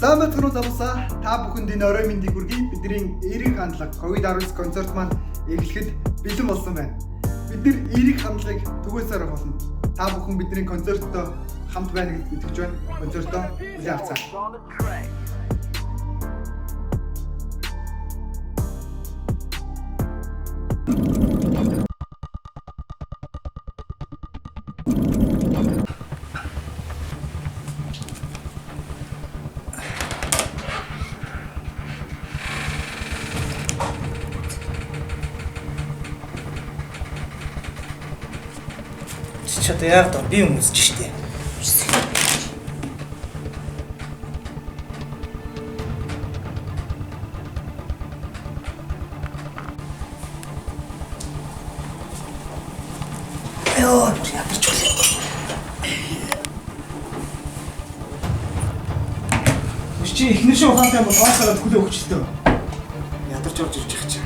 Сайн байцгаана уу залуусаа. Та бүхэнд энэ орой мэндийг хүргэе. Бидний эерэг хандлага COVID-19 концерт маань эхлэхэд бэлэн болсон байна. Бид нэр эерэг хандлагыг түгээсээр болно. Та бүхэн бидний концертод хамт байна гэж итгэж байна. Концертод хүлээн авцгаа. Чи одоо яг доо би хүмүүсч штэ. Яа, ядарч үлээ. Чи ихнийшээ ухаантай бол гоосараад хүлээ өгчтэй. Ядарч орж ирж байгаа чи.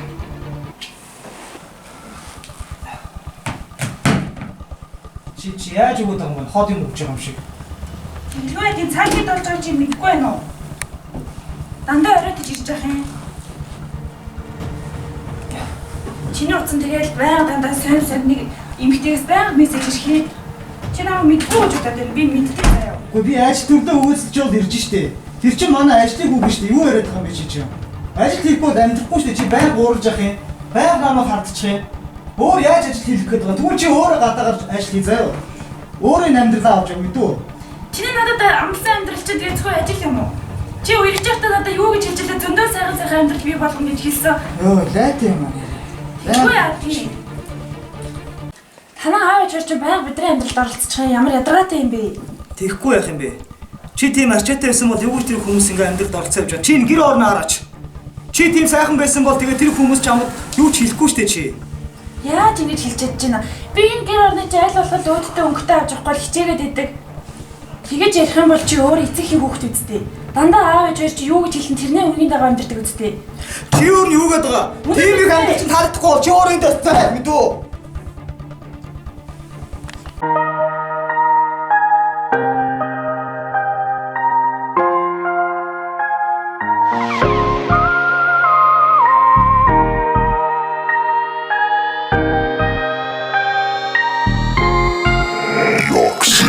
Чи яаж өгöd байгаа юм бэ? Хот юм өгч байгаа юм шиг. Юу яа тийм цаг хэд болж байгаа чи мэдэхгүй байна уу? Дандаа оройд ирж байгаа юм. Чиний утсан тэгээд байнга дандаа сайн нэг эмхтээс байнга мессеж ирхээ. Чи намайг мэдгүй гэж бодоод байна. Би мэддэг заяа. Гэхдээ би ажил төрдөө өгөөсөж жол ирж штэ. Тэр чинь манай ажлыг үг штэ. Юу яриад байгаа юм бэ чи чинь? Ажил хийхгүй амьдрахгүй штэ. Чи байнга уурж явах юм. Байнга намайг хардчих юм. Өөр яаж ажил хийх гээд байгаа? Тэгвэл чи өөрөө гадаагаар ажил хий заяа. Өөрөө амьдралаа авч явах мэдүү? Чиний надад амлсан амьдрал чинь тэгээд зөвхөн ажил юм уу? Чи үерч явахдаа надад юу гэж хэлж байлаа? Зөндөө сайхан амьдрал бий болгоно гэж хэлсэн. Йоо, лайт юм аа. Юу яа тийм? Танаа аав ээж чинь байнга бидний амьдралд оролцож байгаа ямар ядаргаатай юм бэ? Тэхгүй яах юм бэ? Чи тийм арчаатай байсан бол юу тэр хүмүүс ингээ амьдралд оролцож явж байгаа. Чи гэр орноо хараач. Чи тийм сайхан байсан бол тэгээ тэр хүмүүс чамд юу ч хэлэхгүй штэ чи. Яаж ингэж хэлж чадж байна? Би энэ гэр орны айл болоход өөдтэй өнгөтэй авч явахгүй л хичээгээд идэг. Тэгэж ярих юм бол чи өөр эцэг их хүүхэд үсттэй. Дандаа аав ээж чи юу гэж хэлсэн тэрний үнийн дагаа амьдэрдэг үсттэй. Чи өөр нь юу гээд байгаа? Тийм их амьд чинь таардахгүй чи өөрөө энэ дэстэй мэдүү?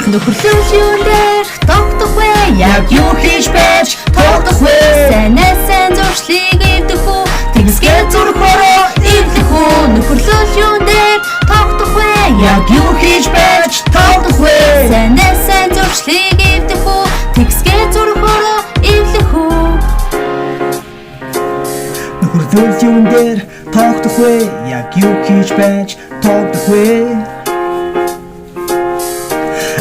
Нөхөрлөл юун дээр тогтох вэ? Яг юу хийж байж тогтох вэ? Сайн зуршлыг эвдэх үү? Тэгсгээ зурхороо эвдэх үү? Нөхөрлөл юун дээр тогтох вэ? Яг юу хийж байж тогтох вэ? Сайн зуршлыг эвдэх үү? Тэгсгээ зурхороо эвдэх үү? Нөхөрлөл юун дээр тогтох вэ? Яг юу хийж байж тогтох вэ?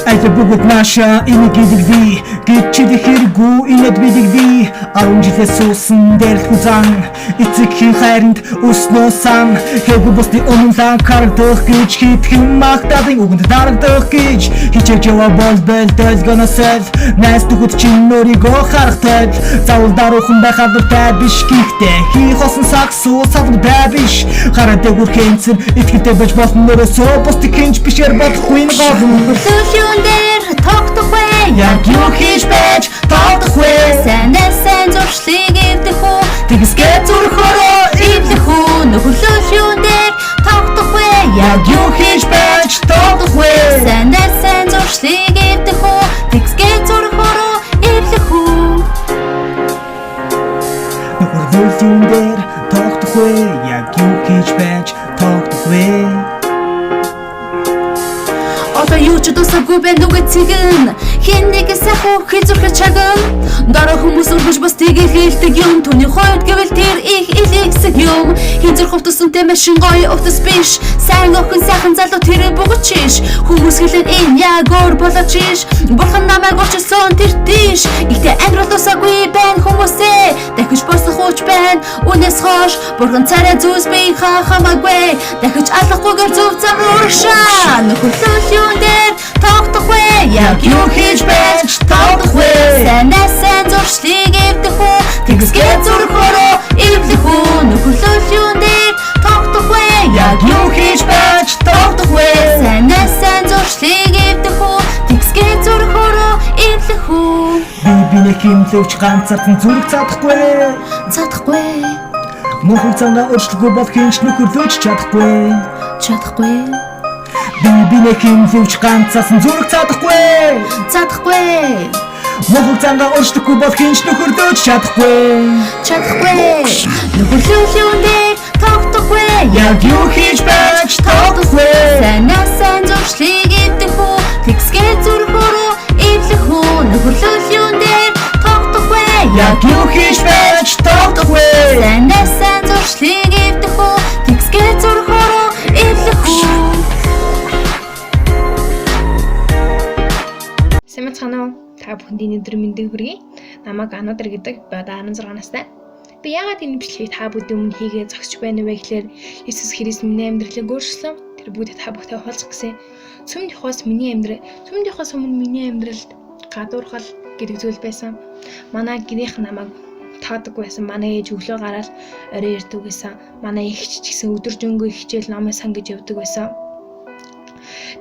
Айта бүгд наша энэ гэдэгдий гिचид хэрэггүй инэд бидэгдий 10 жилээс суусан дэрх зан эцэг хин хайранд өснөө сан хэвгүй босны өмнөлан карагдах гэж хитхэн магтаадын үгэнд дарагдах гэж хичээж яваа бол дэлгэнэсэл найс дөхөд чинь өөрийгөө харахтай заавал даруухан байхад тай биш гэхдээ хийх осон саксуу савд бай биш хараад дээгүрхэнцэр итгэдэг байж болно нөрөөсөө бусдыг хинч бишээр болохгүй нь гол дээр тогтох вэ? Яг юу хийж байж тогтох вэ? Сайн зуршлыг эвдэх үү? Тэгсгээ зурхороо эвдэх үү? Нөхөрлөл юун дээр тогтох вэ? Яг юу хийж байж тогтох вэ? Сайн зуршлыг эвдэх үү? Тэгсгээ зурхороо эвдэх үү? Нөхөрлөл юун дээр тогтох вэ? Яг юу хийж байж тогтох вэ? Одоо юу ч дусаагүй байна уу цэгэн хин нэг сахуу хизүүх чаган дараа хүмүүс үргэж бас тгийг хэлдэг юм түүний хойд гэвэл тэр их илэгсэг юм хизүүх хувцсантай машин гоё утас биш сайн охин сайхан залуу тэр богчиш хүмүүс хэлэн энэ яг өөр болооч иш бурхан намайг очсон тэр тийш ихтэй амьдрал дусаагүй байна хүмүүсээ дахиж босох ууч байна үнэс хоош бурхан царай зүс би хамаагүй дахиж алахгүйгээр зөв зам уушаа нөхөрлөл дээр тогтох вэ? Яг юу хийж байж тогтох вэ? Сайн зуршлыг эвдэх үү? Тэгсгээ зурхороо эвдэх үү? Нөхөрлөл юун дээр тогтох вэ? Яг юу хийж байж тогтох вэ? Сайн зуршлыг эвдэх үү? Тэгсгээ зурхороо эвдэх үү? Би нэг химлэгч ганцаардан зүрх цадахгүй. Цадахгүй. Мөнхөд цангаа өөрчлөхгүй бол хинч нөхөрлөж чадахгүй. Чадахгүй. Би нэг химлэгч ганцаардан зүрх цадахгүй. Цадахгүй. Мөнхөд цангаа өөрчлөхгүй бол хинч нөхөрлөж чадахгүй. Чадахгүй. Нөхөрлөлийн дээр тогтохгүй. Яг юу хийж байж тогтохгүй. Санаасан зуршлыг эвдэх үү? Тэгсгээ зүрхөрөө эвлэх үү? Нөхөрлөлийн дээр тогтохгүй. Яг юу хийж байж тогтохгүй. Санаасан зуршлыг эвдэх үү? Тэгсгээ зүрхөрөө эвлэх үү? Сайн мэцхан уу? Та бүхэнд өнөөдөр мэндийг хүргэе. Намайг Анудар гэдэг. Би одоо 16 настай. Би яагаад энэ бичлэгийг та бүдэн өмнө хийгээ зогсож байна вэ гэхээр Иесус Христ миний амьдралыг өөрчилсөн. Тэр бүгд та бүхтэй хуваалцах гэсэн. Цөмд явахаас өмнө миний амьдралд гадуурхал гэдэг зүйл байсан. Манай гинийх намайг таадаггүй байсан. Манай ээж өглөө гараад орой ирдэг байсан. Манай эгч ч гэсэн өдөржингөө хичээл номоо сангаж явдаг байсан.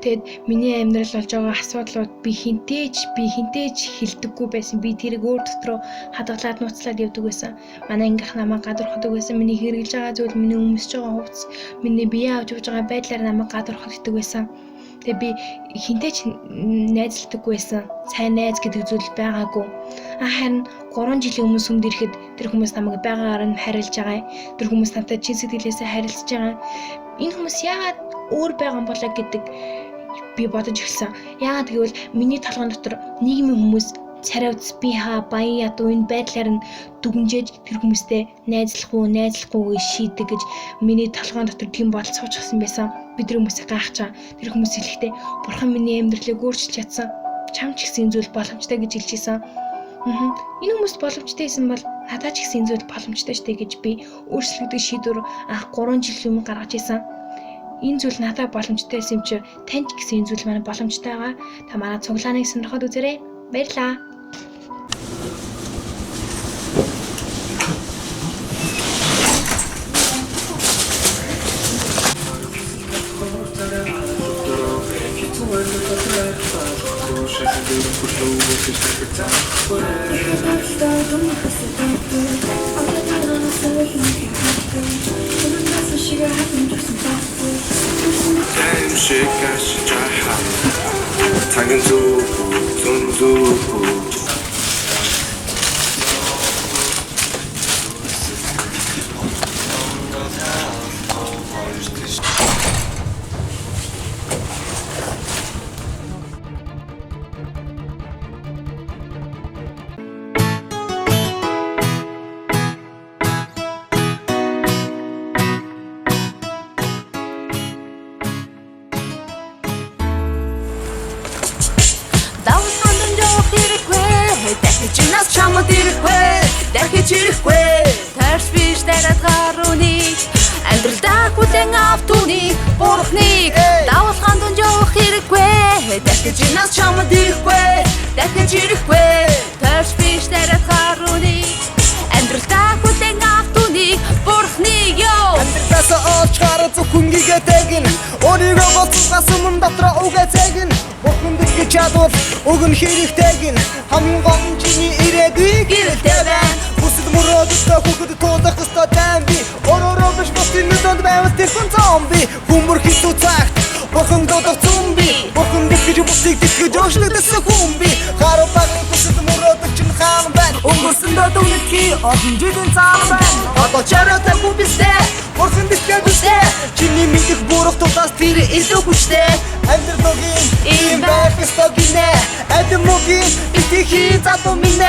Тэгэд миний амьдрал болж байгаа асуудлууд би хинтээж хэлдэггүй байсан. Би тэрийг өөр дотроо хадгалаад нууцлаад явдаг байсан. Манай ангийнх намайг гадуурхадаг байсан. Миний хэрэгжилж байгаа зүйл, миний өмсөж байгаа хувцас, миний бие авч явж байгаа байдлаар намайг гадуурхадаг байсан. Тэгээ би хинтээж найзлдаггүй байсан. Сайн найз гэдэг зүйл байгаагүй. Харин 3 жилийн өмнө сүмд ирэхэд тэр хүмүүс намайг байгаагаар нь харилж байгаа. Тэр хүмүүс надад чин сэтгэлээсээ харилцаж байгаа. Энэ хүмүүс яагаад өөр байгаа юм болоо гэдэг би бодож эхэлсэн. Яагаад гэвэл миний толгойн дотор нийгмийн хүмүүс цариуц би баян ядуу энэ байдлаар нь дүгнжээж тэр хүмүүстэй найзлахгүй шийдэг гэж миний толгойн дотор тийм бодол суучихсан байсан. Би тэр хүмүүсийг гайхаж байгаа. Тэр хүмүүс хэлэхдээ бурхан миний амьдралыг өөрчилж чадсан. Чам ч гэсэн зүйл боломжтой гэж хэлчихсэн. Энэ хүмүүст боломжтой байсан бол надад ч гэсэн зүйл боломжтой штэ гэж би өөрчлөгдөж шийдвэр 3 жилийн өмнө гаргаж ирсэн. Энэ зүйл надад боломжтой байсан юм чи танд ч гэсэн энэ зүйл манай боломжтой байгаа. Та манай цуглааныг сонирхоод үзээрэй. Баярлалаа. 작은 손수 Чинаас чамд ирэхгүй, дахиж ирэхгүй. Тарс биш дараад гарууныг амьдралдаа хүлээн автууник бурхныг давуулгаанд унж явах хэрэггүй. Дахиж чинаас чамд ирэхгүй, дахиж ирэхгүй. Тарс биш дараад гарууныг амьдралдаа хүлээн автууник бурхныг ёо. Амьдралаас олж гарах зөвхөн гигэдэг нь өөрийгөө боцгоос өмнө дотроо үгээцэг нь бурхан дэвгэж чадвал уг нь хэрэгтэйг нь хамгийн гол нь чиний ирээдүйг ирэлтэй байна. Бүсэд мөрөөдөлтөө хүүхэд туулах ёстой тайм би өөрөөрөө биш бусдын нүдэнд байвал тэр хүн зомби хүмүр хитүү цагт бурхан дуудах зомби бурхан дэвгэж бусдыг дэвгэж өөрчлөгдөсөн хүн би гарав багын бүсэд мөрөөдөлч нь хаан байна. Өнгөрсөн дуудагнытхий олон жилийн цаан байна. Одоо чараатай бүбистэй бурхан дэвгэж бүстэй чиний мэдих бурах тулаас тэр илүү хүчтэй. Амьдралын ийм байх ёстой гинэ Эдэмөгийн итхий задуу минь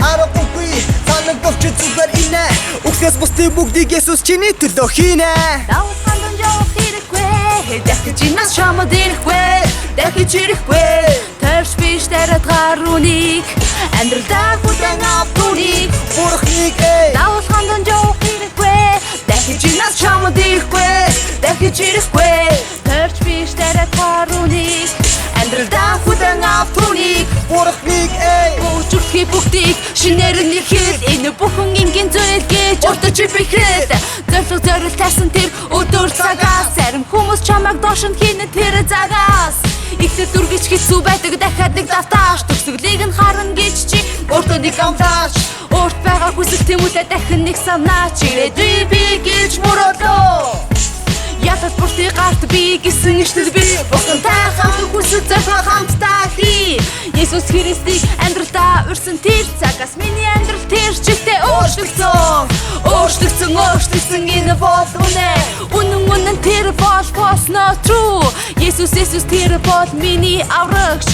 аргагүй санагдаж зүгээр инэ Үхээс бусдыг бүгдийг Есүс чиний төлөө хийнэ. Давуулгаанд унж явах хэрэггүй. Дахиж чинаас чамд ирэхгүй, дахиж ирэхгүй. Тарс биш дараад гарууныг амьдралдаа хүлээн автууник Бурхныг давуулгаанд унж явах хэрэггүй. Дахиж чинаас чамд ирэхгүй, дахиж ирэхгүй. Тарс биш дараад гарууныг амьдралдаа хүлээн автууник Бурхныг Өчигдхий бүгдийг шинээр нь хэл энэ бүхэн ингийн зүйл гэж уртж бихэл зорилт тасан тэр өдөр цагаас зарим хүмүүс чамайг доош нь хийнэ тэр загаас Ихтэй дүргэж хэцүү байдаг дахиад нэг давтааш төгсгөлийг нь харна гэж чи өөртөө нэг амтаач өөрт байгаа хүсэл тэмүүлээ дахин нэг санаач ирээдүй би гэж мөрөдлөө Ятад бүртий гарт би гэсэн иштэл би Бурхантай хамт хүсэл зориг хамтдаа хий Есүс Христийг амьдралдаа урьсан тэр цагаас миний амьдрал тэр чигтээ өөрчлөгдсөн энэ бол үнэн тэр бол false not true Есүс тэр бол миний аврагч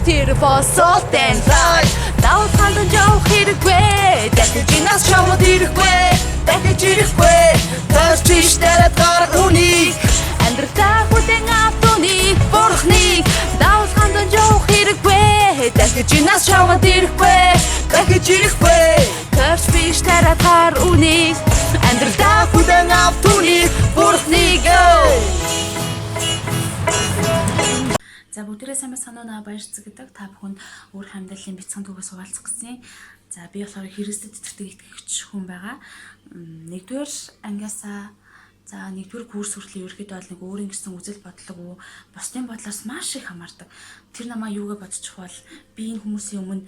тэр бол salt and light Давал хандан явах хэрэггүй дахиж нас чамд ирэхгүй Таарч иштерэд гар уник Амьдралдаа хүлэн авт уник Бурхныг давал хандан явах хэрэггүй дахиж нас чамд ирэхгүй Таарч иштерэд гар уник Амьдралдаа хүлэн авт уник Бурхныг За бүгдээрээ сайн санаанаа баярцаг гэдэг та бүхэнд өөр хамдааллын бяцхан түүгээс хуваалцах гэсэн. За би болохоор Христэд итгэдэг итгэгч хүн байгаа. Нэгдүгээр ангиасаа за нэгдүгээр курс хүртэл ерөөхдөө бол нэг өөрийн гэсэн үзэл бодлого бусдын бодлоос маш их хамаардаг. Тэр намаа юугаа бодчих бол би энэ хүмүүсийн өмнө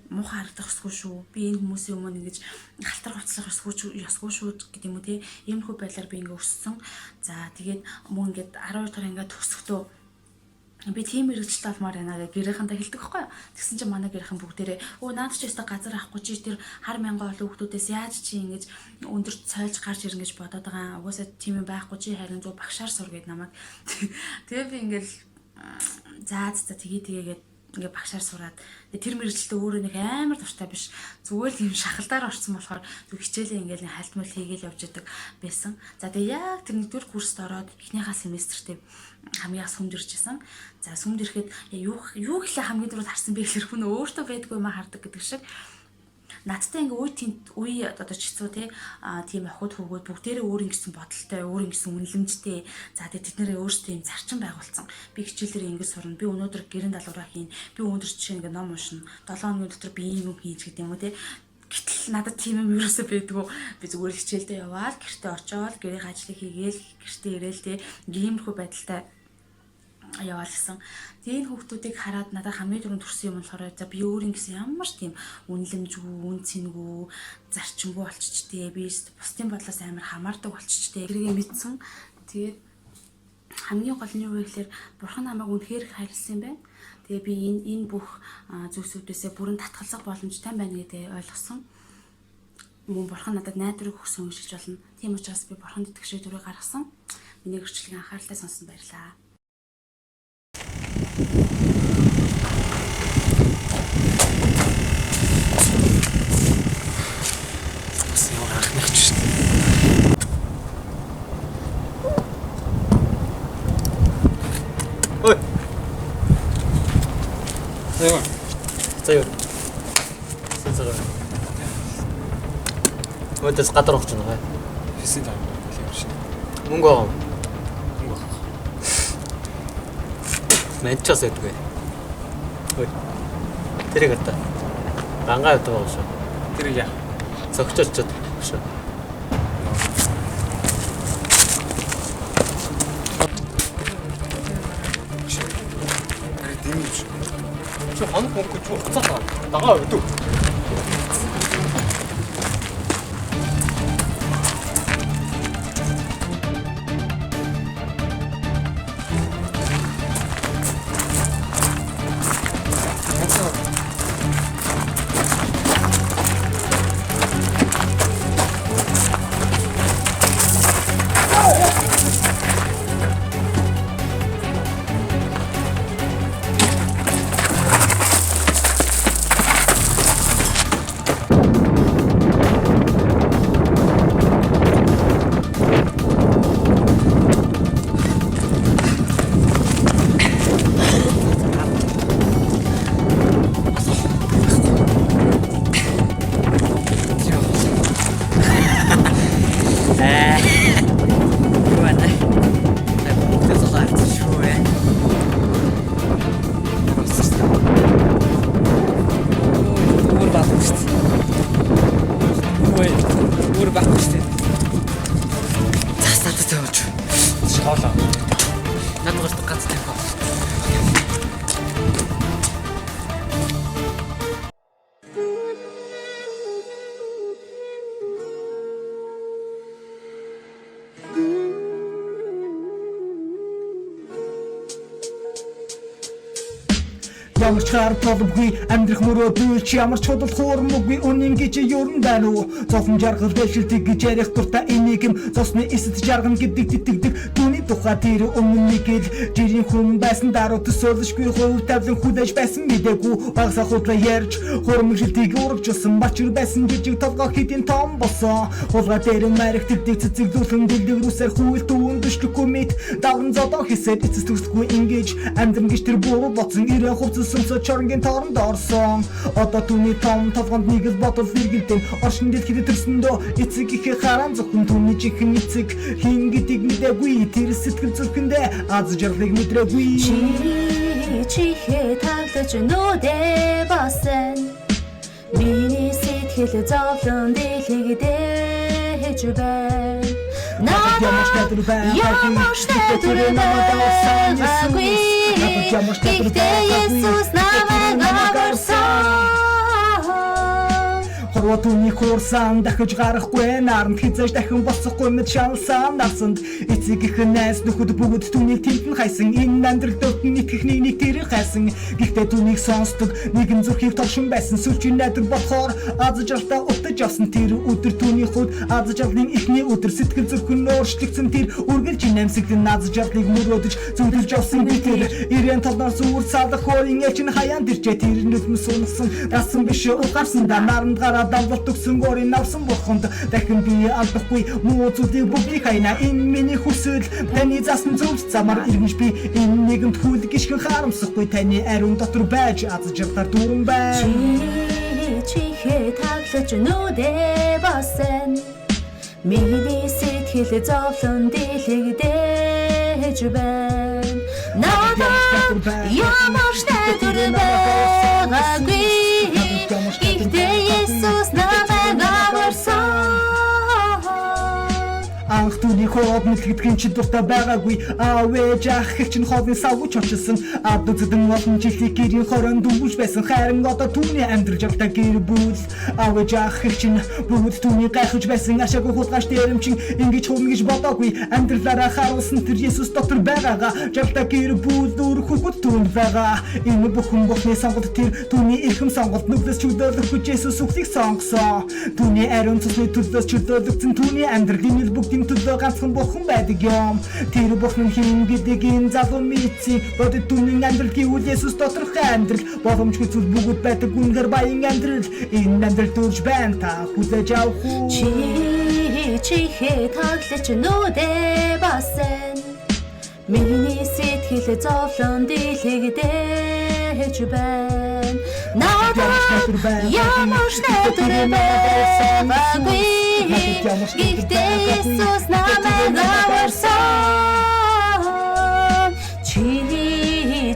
муухай харагдах ёсгүй шүү. Би энэ хүмүүсийн өмнө ингэж халтар хувцлах ёсгүй шүү гэдэг юм уу те. Иймэрхүү байдлаар би ингэ өссөн. За тэгээд мөн ингэж 12 дахь ангиад төгсөхдөө би тийм мэрэгчлээ алмаар байна гэж гэрийнхэнтэй хэлдэг байхгүй юу. Тэгсэн чинь манай гэрхэн бүгдээрээ наад чи өстө газар авахгүй чи тэр хар мянган олон хүүхдүүдээс яаж чи ингэж өндөрт цойлж гарч ирнэ гэж бодоод байгаа. Угаасаа тийм юм байхгүй чи харин зөв багшаар сур гэд намайг. Тэгээ би ингээл тэгээд ингээ багшаар сураад тэр мэрэгчлээ өөрөө нэг амар дуртай биш зүгээр л юм шахалдаар орсон болохоор зүг хичээлээ ингээл нэг хальтмал хийгээл явж идэг байсан. За тэгээ яг тэр нэгдүгээр курст ороод эхнийхээ семестртээ хамгийн сүмд иржсэн. За сүмд ирэхэд юу гэхлээр хамгийн дөрөв харсан бэ гэхээр хүн өөртөө байдгүй маа хардаг гэдэг шиг. Надтай ингээ үе одоо чицүү тийм охид хөвгүүд бүгдээрээ өөр ингэсэн бодолтой, өөр ингэсэн үнэлэмжтэй. За тэд нэрээ өөрсдөө юм зарчим байгуулсан. Би хичээлээр ингэ сурна. Би өнөөдөр гэрэн далуураа хийн. Би өнөөдөр жишээ ингээ ном уншина. 7 хоногийн дотор би юм хийж гэдэг юм уу те. Гэтэл надад тийм юм ерөөсөө байдгүй. Би зүгээр хичээлдээ яваад гэртээ очиод гэрийн ажлыг хийгээл гэртээ ирээл те. Иймэрхүү байдалтай яваал гэсэн. Тэгээ энэ хүүхдүүдийг хараад надад хамгийн түрүүнд төрсөн юм болохоор за би өөр ингэсэн ямар ч тийм үнэлэмжгүй, үн цэнгүй, зарчимгүй болчихжээ. Би бусдын бодлоос амар хамаардаг болчихжээ. Тэргээ мэдсэн. Тэгээд хамгийн гол нь юу вэ гэхээр бурхан намайг үнэхээр хайрлсан юм байна. Тэгээ би энэ бүх зүйлсүүдээсээ бүрэн татгалзах боломжтой байна гэдээ ойлгосон. Мөн бурхан надад найдварыг өгсөн гэж болно. Тийм учраас би бурханд итгэж дөрөв гаргасан. Миний гэрчлэгийн анхааралтай сонсон баярлаа. Ой. Заяа. Сэнсэр. Өдөөс гадар огч байгаа. Хэсэг таа. Мөнгө аа. Мэдчихсэн үгүй. Ой. Тэрийг одоо бангаа явдаг байгаа шүү. Тэр яа. Цогцолчод шүү. Чи хоног мөнгө ч хуцаа дагаа өгдөг. Надад ганц tempo. Ямар ч хар толбгүй амьдрах мөрөөдөл чи ямар ч чудал хуурмгүй үнэн гэж юурн байна уу зовхон жаргал бэлшилдэг гэж ярих дуртай энийг юм зосны эсэд жаргана гэдэг тэтгдэг түүний тухай тэр өмнө нэг л жирийн хүн байсан даруй төсөөлшгүй хувь тавлан хүлээж байсан мэдээгүй багсаа худлаа ярьж хуурмжилтийг урагчсан бачир байсан жижиг толгой хэдийн том болсон хулгай дээр мэрэгтдэг цэцэгдүүлэн дэлдэг рүүсээр хүйл түүн дөшлөхгүй мэд давран зодоо хийсэд эцэс төгсгүй ингэж амьдран гэж тэр буруу боцсон ирэн хувцсан чорнгийн тооронд орсон одоо түүний том толгонд нэг л бодол зэргэлдэн оршин дэлхийд төрсөндөө эцэг их харан зөвхөн түүний чихэн эцэг хин гэдэг мэдээгүй тэр сэтгэл зүрхэндээ аз жаргалыг мэдрээгүй чихээ таглаж нүдэ басан миний сэтгэл зовлон дэлхийдээ байна Ямар ч найдвар байгаагүй Гэхдээ Есүс намайг аварсан Хорвоо түүний хуурсан дахиж гарахгүй наранд хизээж дахин босохгүй мэд шалсан нарсанд эцэг их найз нөхөд бүгд түүнийг тэмтэн хайсан энэ амьдрал дөтн итгэхний нэг тэр хайсан гэхдээ түүнийг сонсдог нэгэн зүрхийг тогшин байсан сүлжийн найдвар болохоор аз жаргалтай утаж авсан тэр өдөр түүний хувьд аз жаргалын ихний өдөр сэтгэл зүрхэн өөрчлөгдсөн тэр үргэлж намсэгдэн аз жаргалыг мөрөөдөж зөвлөж авсан битэр ирээн толноор сүр салах хорийн элчин хаяан дэрчээ тэр нүдмэс унасан дасан биш угарсан да наранд гараад давлт өгсөн горийн навсан бурханд дахин би алдахгүй муу зүйлийг бүгдийг хайна энэ миний хүсэл таны засан зөв замаар иргэнш би энэ нэгэнт хүл гიშгэн харамсахгүй таны ариун дотор байж аз жаргалаар дүүрэн бай чихээ таглаж нүдэ басан миний сэтгэл зовлон дэлхийдээ байна надад ямар ч найдвар байгаагүй Гэхдээ Есүс намайг аварсан Анх түүний хоод мэдлэгдэхин чи дуртай байгаагүй аавэж ах их чин хоолны савгууч очилсан ад үзэдэн олон жилийн гэрийн хорон дүнж байсан харин одоо түүний амьдрал жагтай гэр бүл аавэж ах их чин бүгд түүний гайхаж байсан ашаагүй хулгайч дээрэмчин ингэж хурна гэж бодоогүй амьдралаараа харуулсан тэр Есүс дотор байгаагаа жагтай гэр бүл дөр хүүхэд түүнд байгаа энэ бүхэн бохны сонголт тэр түүний эрхэм сонголт нүглэс чөлөөлөхгүй Есүс үхлийг сонгосон түүний ариун цусны төлөөс чөлөөлөгдсөн түүний амьдралын бүгд төлөө ганцхан бурхан байдаг юм. Тэр бурхан хин гэдэг энэ залуу мэдсэн. Бодит түүний амьдрал гэвэл Есүс доторх амьдрал. Боломжгүй зүйл бүгд байдаг үнээр баян амьдрал. Энэ амьдрал дүрж байна та хүлээж авах уу? Чихээ таглаж нүдэ басан. Миний сэтгэл зовлон дэлхийдээ байна. Надад ямар ч найдвар байгаагүй Гэхдээ Есүс намайг аварсан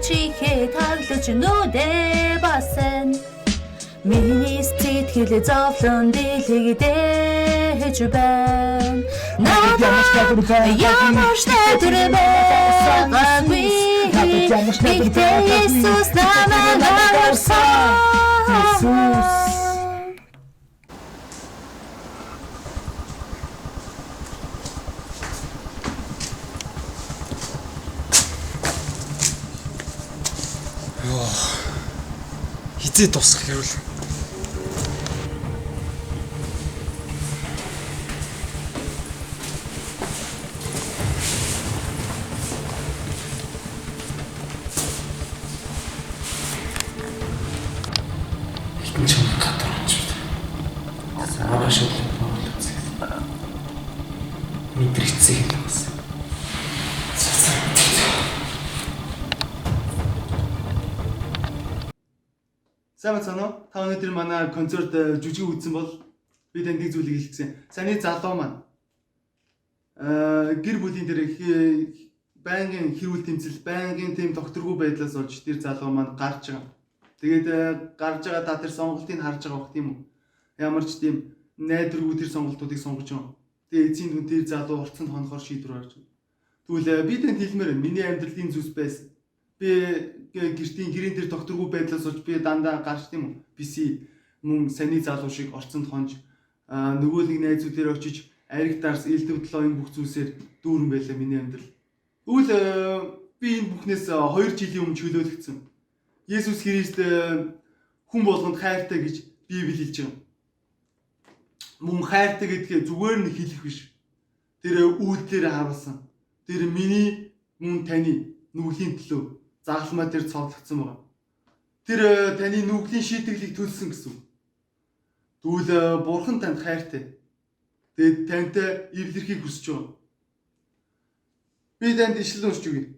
чихээ таглаж нүдэ басан Миний сэтгэл зовлон дэлхийдээ байна Надад ямар ч найдвар байгаагүй Гэхдээ Есүс намайг аварсан Хизээ тусах хэрүүл. Хитэн ч юм гадар очив. Сараш үлэн боолцсон. Мэдрэгцээ л бас. Сайн байна уу? Та өнөөдөр манай концерт жүжиг үзсэн бол би танд нэг зүйлийг хэлчихсэн. Саяны залуу маань гэр бүлийн дээр байнгын хэрүүл тэмцэл, байнгын тийм докторгүй байдлаас болж тэр залуу маань гарч байгаа. Тэгээд гарч байгаа та тэр сонголтыг харж байгаа бох тийм үү? Ямар ч тийм найдваргүй тэр сонголтуудыг сонгож байгаа. Тэгээд эцсийн дүн тэр залуу орцонд хонохоор шийдвэр гаргаж байна. Тэгвэл би танд хэлмээр байна. Миний амьдралын зүс байсан. Би гэрийн дээр докторгүй байдлаас болж би дандаа гарч тийм үү? Биси мөн саяны залуу шиг орцонд хонж нөгөө нэг найзууд дээр очиж ариг дарс элдвдлоо энэ бүх зүйлсээр дүүрэн байлаа миний амьдрал. Тэгвэл би энэ бүхнээс 2 жилийн өмнө чөлөөлөгдсөн. Есүс Христ хүн болгонд хайртай гэж Библи хэлж байгаа. Мөн хайртай гэдгээ зүгээр нь хэлэх биш. Тэр үйлдэлээр харуулсан. Тэр миний мөн таны нүглийн төлөө загалмай дээр цовдлогдсон байгаа. Тэр таны нүглийн шийтгэлийг төлсөн гэсэн. Тэгвэл Бурхан танд хайртай. Тэгээд тантай эвлэрхийг хүсэж байгаа. Би танд ишлэл уншиж өгье.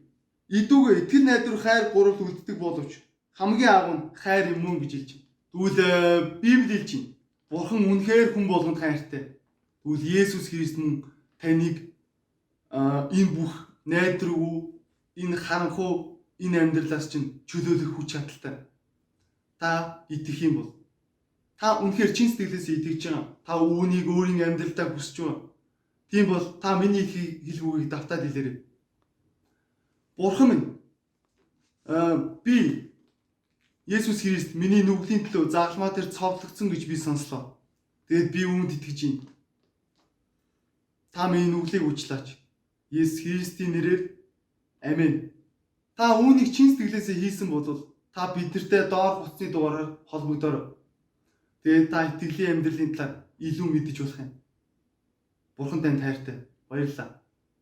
Идүүгээ итгэл найдвар хайр гурал үлддэг боловч хамгийн агуу нь хайр юм уу гэж хэлж байна. Тэгвэл Библи хэлж байна. Бурхан үнэхээр хүн болгонд хайртай. Тэгвэл Есүс Христ мөн таныг энэ бүх найдваргүй, энэ харанхуй, энэ амьдралаас чинь чөлөөлөх хүч чадалтай. Та итгэх юм бол та үнэхээр чин сэтгэлээс итгэж байгаа. Та үүнийг өөрийн амьдралдаа хүсэж байгаа. Тийм бол та миний хэлгүүгийг давтаад хэлээрэй. Бурхан минь би Есүс Христ миний нүглийн төлөө загалмай дээр цовдлогдсон гэж би сонслоо. Тэгэд би үүнд итгэж байна. Та миний нүглийг уучлаач. Есүс Христийн нэрээр амин. Та үүнийг чин сэтгэлээсээ хийсэн бол та бидэртэй доор буцны дугаараар холбогдорой. Тэгээд та итгэлийн амьдралын талаар илүү мэдэж болох юм. Бурхан танд хайртай. Баярлалаа.